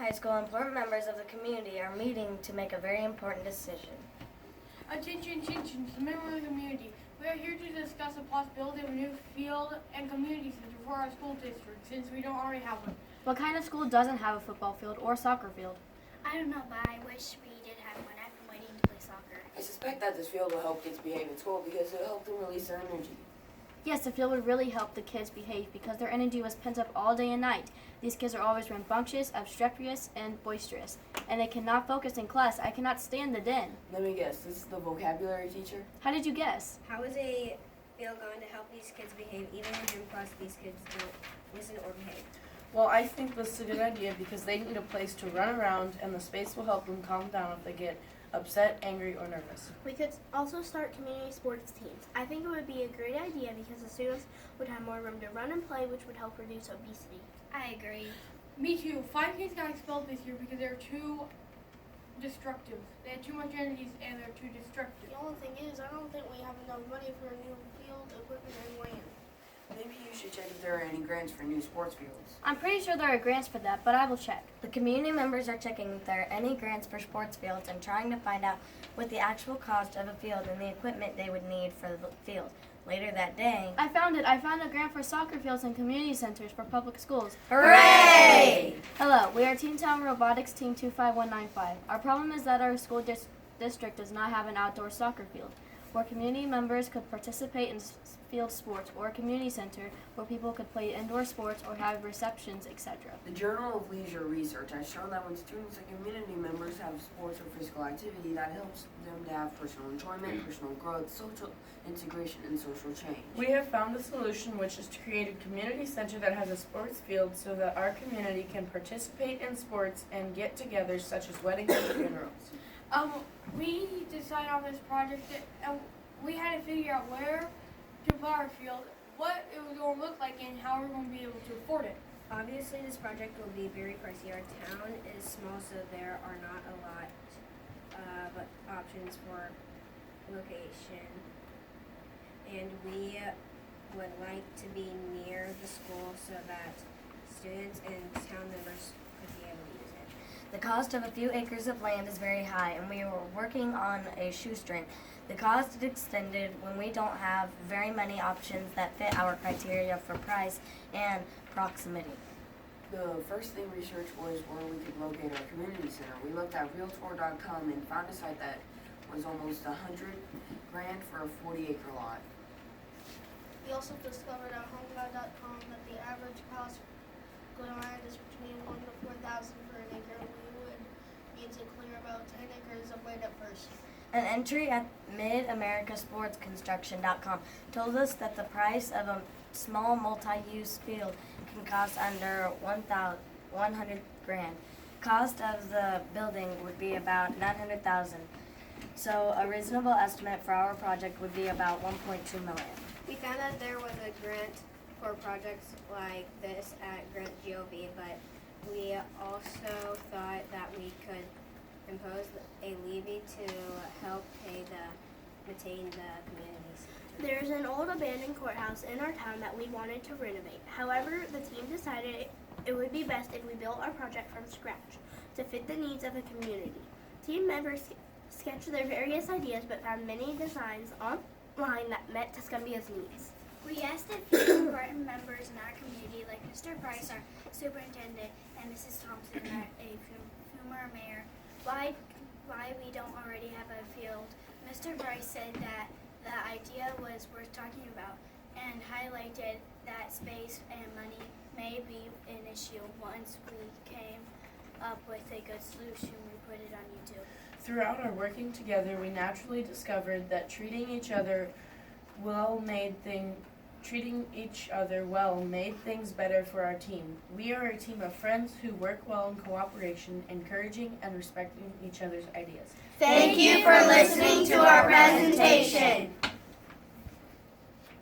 High school, important members of the community are meeting to make a very important decision. Attention, members of the community. We are here to discuss the possibility of a new field and community center for our school district, since we don't already have one. What kind of school doesn't have a football field or soccer field? I don't know, but I wish we did have one. I've been waiting to play soccer. I suspect that this field will help kids behave in school because it'll help them release their energy. Yes, the field would really help the kids behave because their energy was pent up all day and night. These kids are always rambunctious, obstreperous, and boisterous, and they cannot focus in class. I cannot stand the din. Let me guess, this is the vocabulary teacher? How did you guess? How is a field going to help these kids behave? Even in gym class, these kids don't listen or behave. Well, I think this is a good idea because they need a place to run around and the space will help them calm down if they get upset, angry, or nervous. We could also start community sports teams. I think it would be a great idea because the students would have more room to run and play, which would help reduce obesity. I agree. Me too. 5 kids got expelled this year because they're too destructive. They had too much energy and they're too destructive. The only thing is, I don't think we have enough money for a new field, equipment, and land. Maybe you should check if there are any grants for new sports fields. I'm pretty sure there are grants for that, but I will check. The community members are checking if there are any grants for sports fields and trying to find out what the actual cost of a field and the equipment they would need for the field. Later that day, I found it. I found a grant for soccer fields and community centers for public schools. hooray! Hello, we are Teen Town Robotics Team 25195. Our problem is that our school district does not have an outdoor soccer field where community members could participate in field sports, or a community center where people could play indoor sports or have receptions, etc. The Journal of Leisure Research has shown that when students and community members have sports or physical activity, that helps them to have personal enjoyment, personal growth, social integration, and social change. We have found a solution, which is to create a community center that has a sports field so that our community can participate in sports and get-togethers such as weddings and funerals. We decided on this project and we had to figure out where to put our field, what it was going to look like, and how we're going to be able to afford it. Obviously, this project will be very pricey. Our town is small, so there are not a lot of options for location. And we would like to be near the school so that students and town members could be able to use it. The cost of a few acres of land is very high, and we were working on a shoestring. The cost is extended when we don't have very many options that fit our criteria for price and proximity. The first thing researched was where we could locate our community center. We looked at realtor.com and found a site that was almost $100,000 for a 40-acre lot. We also discovered on homeguide.com that the average cost for land is between $1,000 to $4,000 for an acre. We would need to clear about 10 acres of land at first. An entry at midamericasportsconstruction.com told us that the price of a small multi-use field can cost under $100,000. Cost of the building would be about $900,000. So a reasonable estimate for our project would be about $1.2 million. We found that there was a grant for projects like this at Grant GOV, but we also thought that we could impose a levy to help maintain the community center. There's an old abandoned courthouse in our town that we wanted to renovate. However, the team decided it would be best if we built our project from scratch to fit the needs of the community. Team members sketched their various ideas but found many designs online that met Tuscumbia's needs. We asked a few important members in our community, like Mr. Price, our superintendent, and Mrs. Thompson, a former mayor, why we don't already have a field. Mr. Price said that the idea was worth talking about and highlighted that space and money may be an issue. Once we came up with a good solution, we put it on YouTube. Throughout our working together, we naturally discovered that treating each other well made things better for our team. We are a team of friends who work well in cooperation, encouraging and respecting each other's ideas. Thank you for listening to our presentation.